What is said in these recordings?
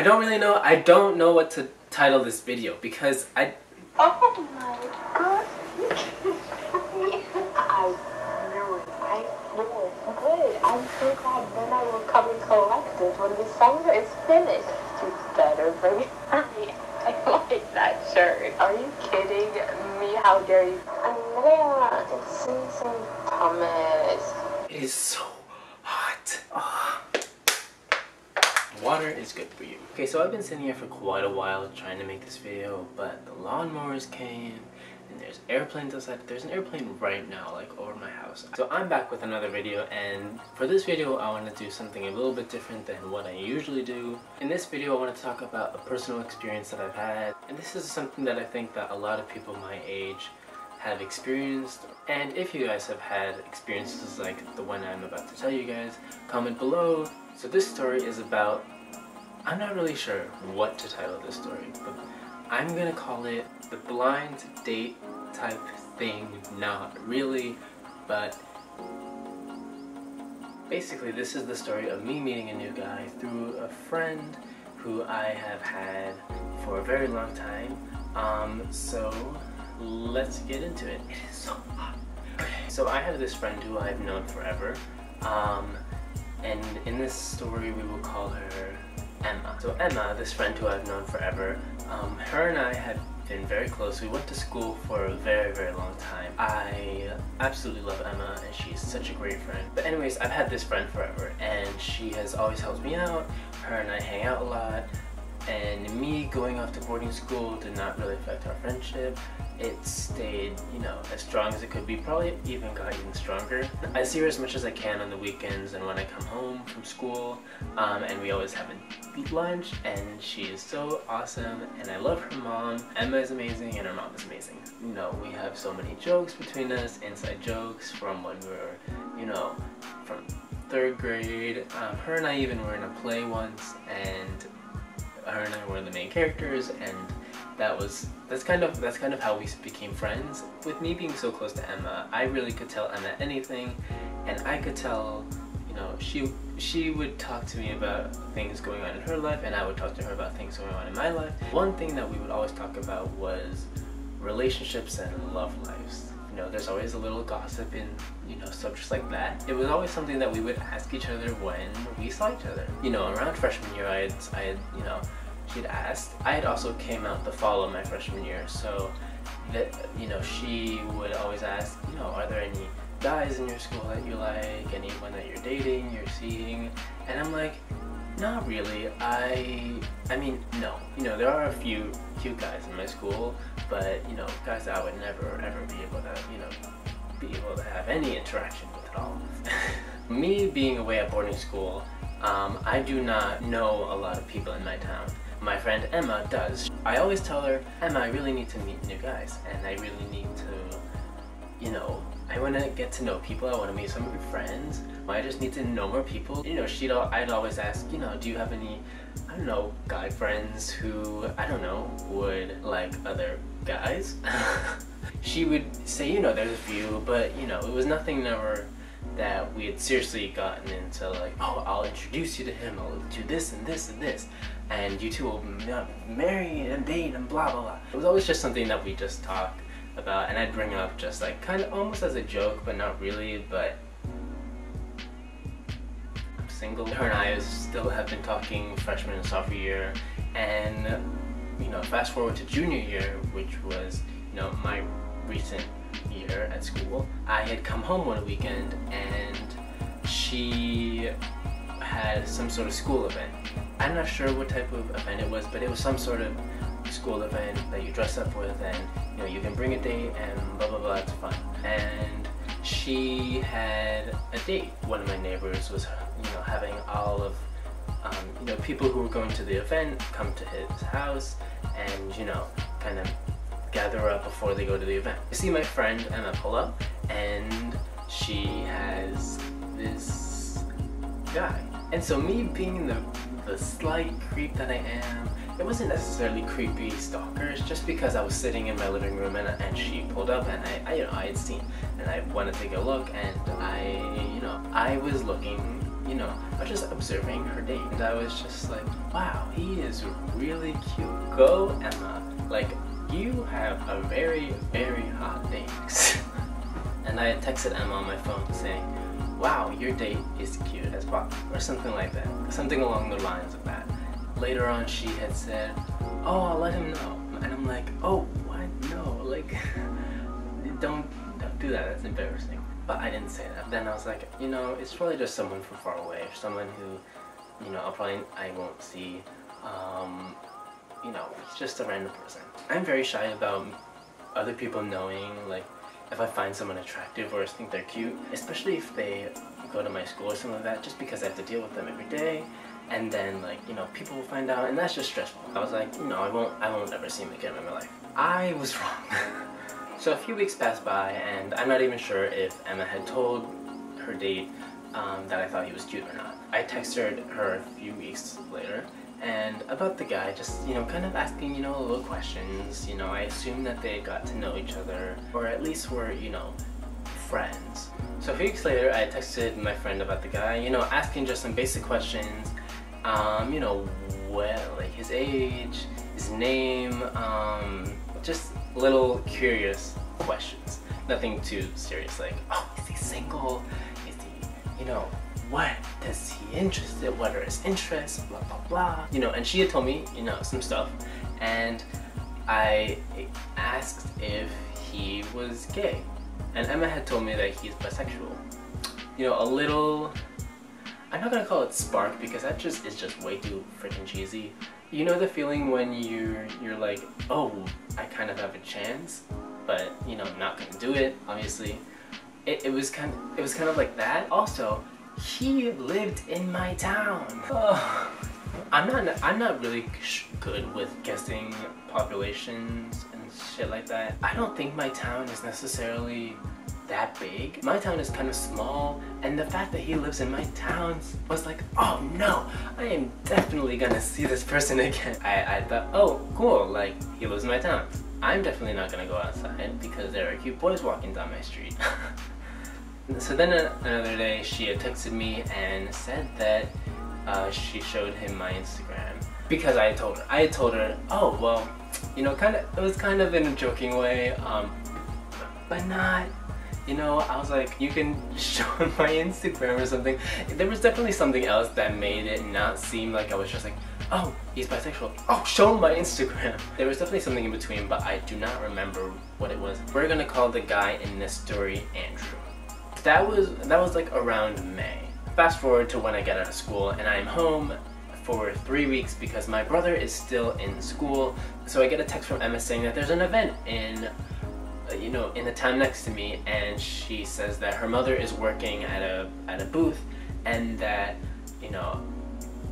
I don't know what to title this video because Oh my god. I knew it. Good. I'm so glad then I will come and collect it when the summer is finished. You better bring it for me. I like that shirt. Are you kidding me? How dare you? Andrea, it's Hansen Thomas. it is so hot. Oh. Water is good for you. Okay, so I've been sitting here for quite a while trying to make this video, but the lawnmowers came and there's airplanes outside. There's an airplane right now, like over my house. So I'm back with another video, and for this video I want to do something a little bit different than what I usually do. In this video I want to talk about a personal experience that I've had, and this is something that I think that a lot of people my age have experienced. And if you guys have had experiences like the one I'm about to tell you guys, comment below. So this story is about, I'm not really sure what to title this story, but I'm gonna call it the blind date type thing. Not really, but basically this is the story of me meeting a new guy through a friend who I have had for a very long time. So let's get into it. It is so hot. Okay, so I have this friend who I've known forever. And in this story we will call her Emma. So Emma, this friend who I've known forever, her and I have been very close. We went to school for a very, very long time. I absolutely love Emma and she's such a great friend. But anyways, I've had this friend forever and she has always helped me out. Her and I hang out a lot. And me going off to boarding school did not really affect our friendship. It stayed, you know, as strong as it could be, probably even got even stronger. I see her as much as I can on the weekends and when I come home from school, and we always have a lunch, and she is so awesome, and I love her mom. Emma is amazing and her mom is amazing. You know, we have so many jokes between us, inside jokes from when we were, you know, from 3rd grade. Her and I even were in a play once, and her and I were the main characters, and that's kind of how we became friends. With me being so close to Emma, I really could tell Emma anything, and I could tell, you know, she would talk to me about things going on in her life, and I would talk to her about things going on in my life. One thing that we would always talk about was relationships and love lives. You know, there's always a little gossip in, you know, subjects like that. It was always something that we would ask each other when we saw each other. You know, around freshman year, I had, you know, she'd asked. I had also came out the fall of my freshman year, so that, you know, she would always ask, you know, are there any guys in your school that you like, anyone that you're dating, you're seeing? And I'm like, not really. I mean, no. You know, there are a few cute guys in my school, but, you know, guys that I would never ever be able to, you know, be able to have any interaction with at all. Me being away at boarding school, I do not know a lot of people in my town. My friend Emma does. I always tell her, Emma, I really need to meet new guys, and I really need to, you know, I want to get to know people. I want to meet some of your friends. I just need to know more people. You know, I'd always ask, you know, do you have any, I don't know, guy friends who, I don't know, would like other guys? She would say, you know, there's a few, but, you know, it was nothing never that we had seriously gotten into, like, oh, I'll introduce you to him, I'll do this and this and this, and you two will marry and date and blah blah blah. It was always just something that we just talked about, and I'd bring up just like kind of almost as a joke, but not really. But I'm single. Her and I still have been talking freshman and sophomore year, and, you know, fast forward to junior year, which was, you know, my recent year at school. I had come home one weekend and she had some sort of school event. I'm not sure what type of event it was, but it was some sort of school event that you dress up with, and, you know, you can bring a date and blah blah blah, it's fun. And she had a date. One of my neighbors was, you know, having all of, you know, people who were going to the event come to his house and, you know, kind of gather up before they go to the event. I see my friend Emma pull up, and she has this guy. And so me being the slight creep that I am, it wasn't necessarily creepy stalkers, just because I was sitting in my living room and she pulled up, and I you know, I had seen, and I wanted to take a look, and I was looking you know, I was just observing her date, and I was just like, wow, he is really cute. Go Emma, like you have a very, very hot date. And I had texted Emma on my phone saying, wow, your date is cute as fuck, or something like that, something along the lines of that. Later on she had said, oh, I'll let him know, and I'm like, oh, what? No, like don't do that, that's embarrassing. But I didn't say that. Then I was like, you know, it's probably just someone from far away, or someone who, you know, I won't see. You know, he's just a random person. I'm very shy about other people knowing, like, if I find someone attractive or think they're cute, especially if they go to my school or something like that, just because I have to deal with them every day, and then, like, you know, people will find out, and that's just stressful. I was like, no, I won't ever see him again in my life. I was wrong. So a few weeks passed by, and I'm not even sure if Emma had told her date that I thought he was cute or not. I texted her a few weeks later, and about the guy, just, you know, kind of asking, you know, little questions. You know, I assumed that they got to know each other, or at least were, you know, friends. So a few weeks later, I texted my friend about the guy, you know, asking just some basic questions, you know, like his age, his name, just little curious questions. Nothing too serious, like, oh, is he single? Is he, you know, what does he interested? What are his interests? Blah blah blah. You know, and she had told me, you know, some stuff, and I asked if he was gay, and Emma had told me that he's bisexual. You know, a little, I'm not gonna call it spark because that just is just way too freaking cheesy. You know the feeling when you're like, oh, I kind of have a chance, but you know, I'm not gonna do it. Obviously, it was kind of like that. Also, he lived in my town. Oh. I'm not really good with guessing populations and shit like that. I don't think my town is necessarily that big. My town is kind of small, and the fact that he lives in my town was like, oh no, I am definitely gonna see this person again. I thought, oh cool, like he lives in my town. I'm definitely not gonna go outside because there are cute boys walking down my street. So then another day she had texted me and said that she showed him my Instagram because I had told her, oh well, you know, it was kind of in a joking way, but not, you know, I was like, you can show him my Instagram or something. There was definitely something else that made it not seem like I was just like, oh, he's bisexual, oh, show him my Instagram. There was definitely something in between, but I do not remember what it was. We're gonna call the guy in this story Andrew. That was like around May. Fast forward to when I get out of school and I'm home for 3 weeks because my brother is still in school. So I get a text from Emma saying that there's an event in, you know, in the town next to me, and she says that her mother is working at a booth, and that, you know,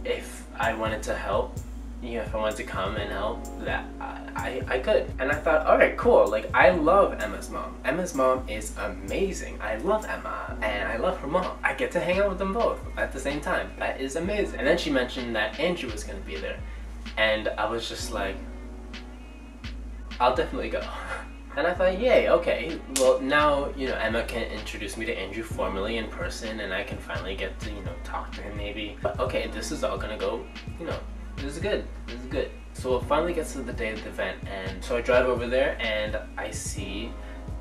if I wanted to help, you know, if I wanted to come and help, that I could. And I thought, alright, cool, like I love Emma's mom. Emma's mom is amazing. I love Emma and I love her mom. I get to hang out with them both at the same time. That is amazing. And then she mentioned that Andrew was gonna be there, and I was just like, I'll definitely go. And I thought, yay, okay, well now, you know, Emma can introduce me to Andrew formally in person, and I can finally get to, you know, talk to him maybe. But okay, this is all gonna go, you know, this is good, this is good. So it finally gets to the day of the event, and so I drive over there and I see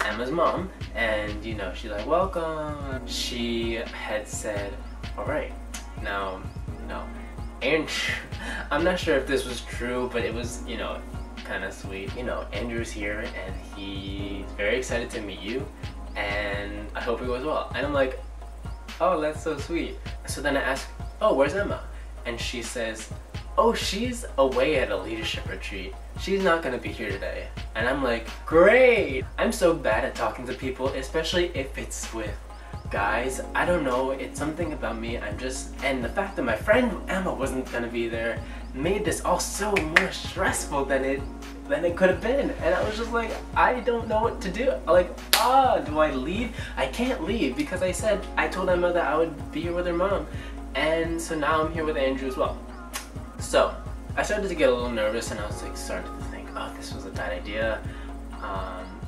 Emma's mom, and you know, she's like, welcome. She had said, alright, now, you know, Andrew, I'm not sure if this was true, but it was, you know, kind of sweet. You know, Andrew's here and he's very excited to meet you, and I hope it goes well. And I'm like, oh, that's so sweet. So then I ask, oh, where's Emma? And she says, oh, she's away at a leadership retreat. She's not gonna be here today. And I'm like, great! I'm so bad at talking to people, especially if it's with guys. I don't know, it's something about me. And the fact that my friend Emma wasn't gonna be there made this all so more stressful than it could have been. And I was just like, I don't know what to do. Like, do I leave? I can't leave because I told Emma that I would be here with her mom. And so now I'm here with Andrew as well. So I started to get a little nervous, and I was like starting to think, oh, this was a bad idea.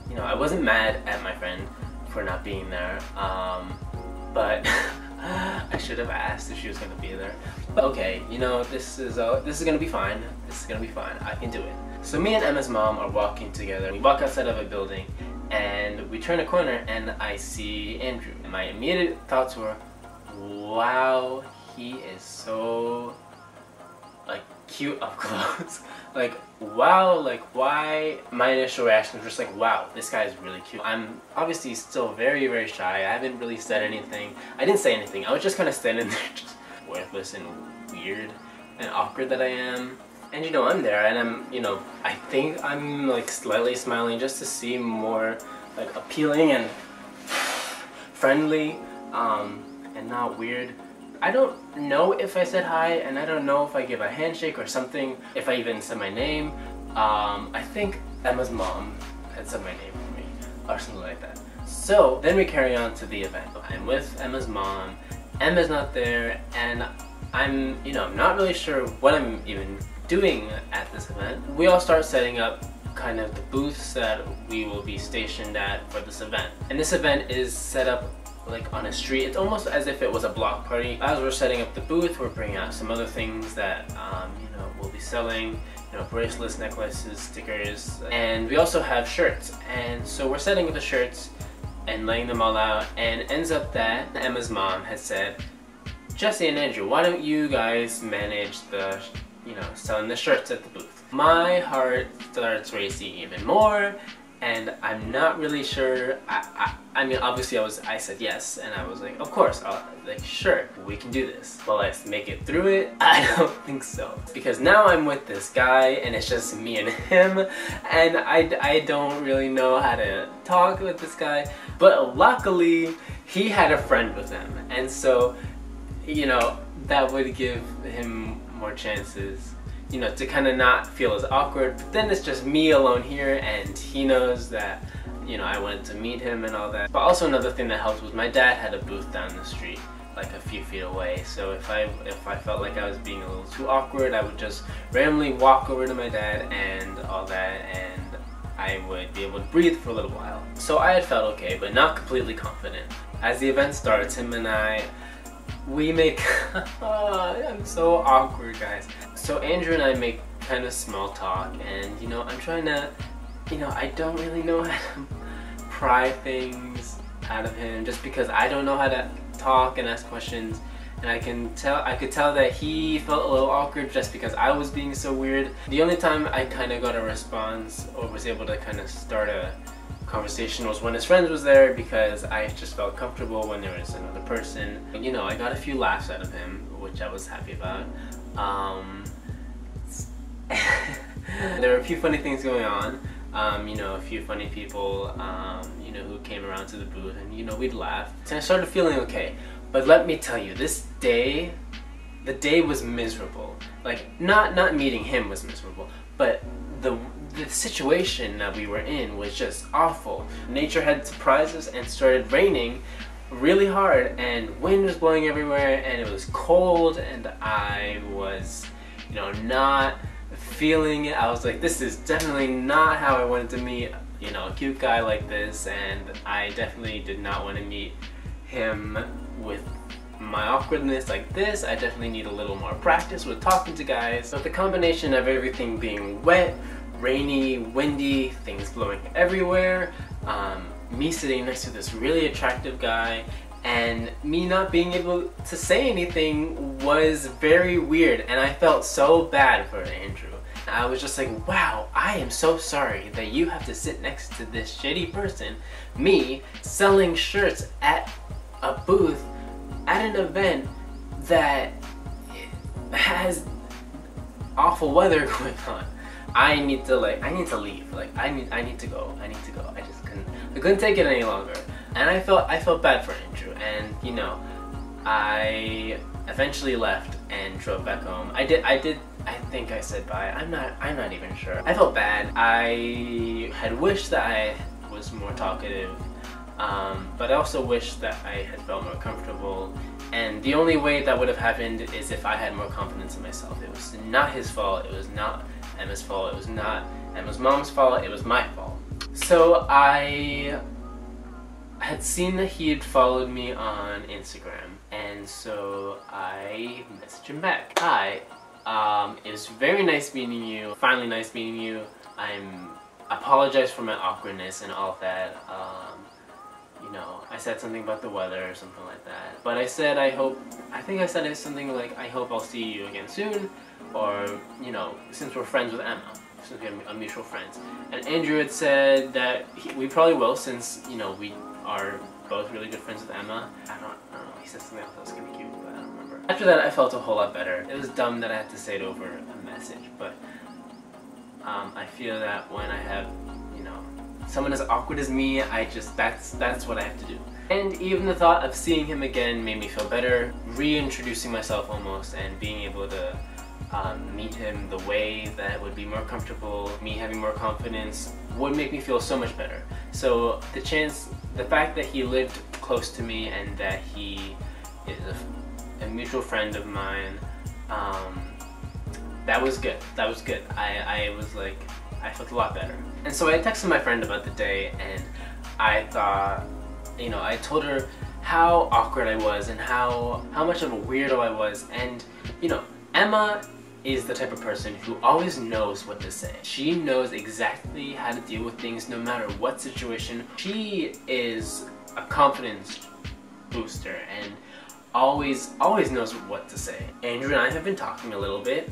You know, I wasn't mad at my friend for not being there, but I should have asked if she was gonna be there. But okay, you know, this is gonna be fine. This is gonna be fine. I can do it. So me and Emma's mom are walking together. We walk outside of a building and we turn a corner and I see Andrew. And my immediate thoughts were, wow, he is so like cute up close. Like, wow, like why? My initial reaction was just like, wow, this guy is really cute. I'm obviously still very, very shy. I haven't really said anything. I didn't say anything. I was just kind of standing there just worthless and weird and awkward that I am. And you know, I'm there and I'm, you know, I think I'm like slightly smiling just to seem more like appealing and friendly and not weird. I don't know if I said hi, and I don't know if I gave a handshake or something, if I even said my name. I think Emma's mom had said my name for me or something like that. So then we carry on to the event. I'm with Emma's mom. Emma's not there, and I'm, you know, not really sure what I'm even doing at this event. We all start setting up kind of the booths that we will be stationed at for this event. And this event is set up like on a street. It's almost as if it was a block party. As we're setting up the booth, we're bringing out some other things that you know, we'll be selling. You know, bracelets, necklaces, stickers, and we also have shirts. And so we're setting up the shirts and laying them all out, and it ends up that Emma's mom has said, Jesse and Andrew, why don't you guys manage the, you know, selling the shirts at the booth? My heart starts racing even more, and I'm not really sure. I mean, obviously I said yes, and I was like, of course, like, sure, we can do this. Will I make it through it? I don't think so. Because now I'm with this guy, and it's just me and him, and I don't really know how to talk with this guy. But luckily, he had a friend with him, and so, you know, that would give him more chances, you know, to kind of not feel as awkward. But then it's just me alone here, and he knows that, you know, I wanted to meet him and all that. But also another thing that helped was my dad had a booth down the street, like a few feet away. So if I felt like I was being a little too awkward, I would just randomly walk over to my dad and all that, and I would be able to breathe for a little while. So I had felt okay, but not completely confident. As the event starts, him and we make, I'm so awkward, guys. So Andrew and I make kind of small talk, and you know, I'm trying to, you know, I don't really know how to pry things out of him, just because I don't know how to talk and ask questions. And I could tell that he felt a little awkward just because I was being so weird. The only time I kind of got a response or was able to kind of start a conversation was when his friends was there, because I just felt comfortable when there was another person. You know, I got a few laughs out of him, which I was happy about. There were a few funny things going on. You know, a few funny people, you know, who came around to the booth, and you know, we'd laugh. And I started feeling okay. But let me tell you, this day, the day was miserable. Like, not meeting him was miserable, but the situation that we were in was just awful. Nature had surprised us and started raining really hard, and wind was blowing everywhere, and it was cold, and I was, you know, not feeling it. I was like, this is definitely not how I wanted to meet, you know, a cute guy like this, and I definitely did not want to meet him with my awkwardness like this. I definitely need a little more practice with talking to guys. But the combination of everything being wet, rainy, windy, things blowing everywhere, me sitting next to this really attractive guy, and me not being able to say anything was very weird, and I felt so bad for Andrew. I was just like, wow, I am so sorry that you have to sit next to this shitty person, me, selling shirts at a booth at an event that has awful weather going on. I need to leave. Like, I need to go. I couldn't take it any longer. And I felt bad for Andrew, and you know, I eventually left and drove back home. I think I said bye. I'm not even sure. I felt bad. I had wished that I was more talkative, but I also wished that I had felt more comfortable. And the only way that would have happened is if I had more confidence in myself. It was not his fault. It was not Emma's fault. It was not Emma's mom's fault. It was my fault. So I I had seen that he had followed me on Instagram, and so I messaged him back. Hi, it was very nice meeting you. Finally nice meeting you. I apologize for my awkwardness and all of that. You know, I said something about the weather or something like that. But I said I think I said something like, I hope I'll see you again soon, or, you know, since we're friends with Emma, since we have mutual friends. And Andrew had said that we probably will, since, you know, we are both really good friends with Emma. I don't know, he said something else that was kind of cute, but I don't remember. After that, I felt a whole lot better. It was dumb that I had to say it over a message, but I feel that when I have, you know, someone as awkward as me, that's what I have to do. And even the thought of seeing him again made me feel better, reintroducing myself almost, and being able to meet him the way that would be more comfortable, me having more confidence, would make me feel so much better. So the fact that he lived close to me and that he is a mutual friend of mine, that was good. That was good. I was like, I felt a lot better. And so I texted my friend about the day, and I thought, you know, I told her how awkward I was and how much of a weirdo I was. And, you know, Emma is the type of person who always knows what to say. She knows exactly how to deal with things no matter what situation. She is a confidence booster and always knows what to say. Andrew and I have been talking a little bit,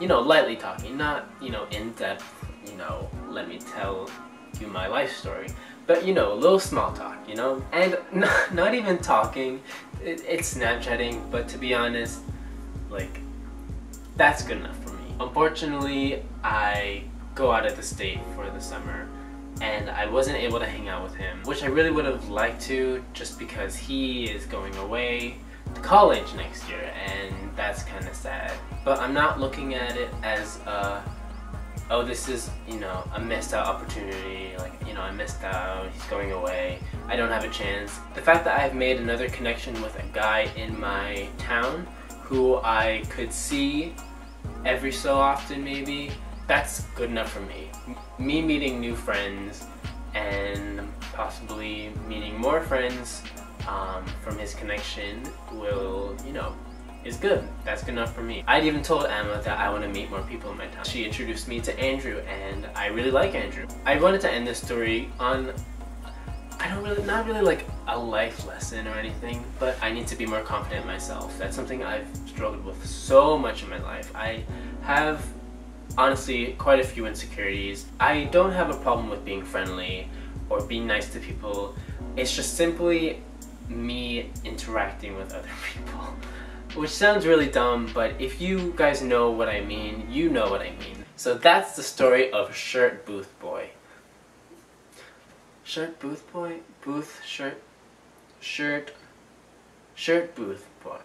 you know, lightly talking, not, you know, in depth, you know, let me tell you my life story, but, you know, a little small talk, you know, and not even talking, it's Snapchatting, but to be honest, like, that's good enough for me. Unfortunately, I go out of the state for the summer, and I wasn't able to hang out with him, which I really would have liked to, just because he is going away to college next year, and that's kind of sad. But I'm not looking at it as oh, this is, you know, a missed out opportunity, like, you know, I missed out, he's going away, I don't have a chance. The fact that I've made another connection with a guy in my town who I could see every so often maybe, that's good enough for me. Me meeting new friends and possibly meeting more friends from his connection will, you know, is good. That's good enough for me. I'd even told Emma that I want to meet more people in my town. She introduced me to Andrew, and I really like Andrew. I wanted to end this story on, not really like a life lesson or anything, but I need to be more confident in myself. That's something I've struggled with so much in my life. I have, honestly, quite a few insecurities. I don't have a problem with being friendly or being nice to people. It's just simply me interacting with other people. Which sounds really dumb, but if you guys know what I mean, you know what I mean. So that's the story of Shirt Booth Boy. Shirt Booth Boy? Booth, shirt, Shirt Booth Boy.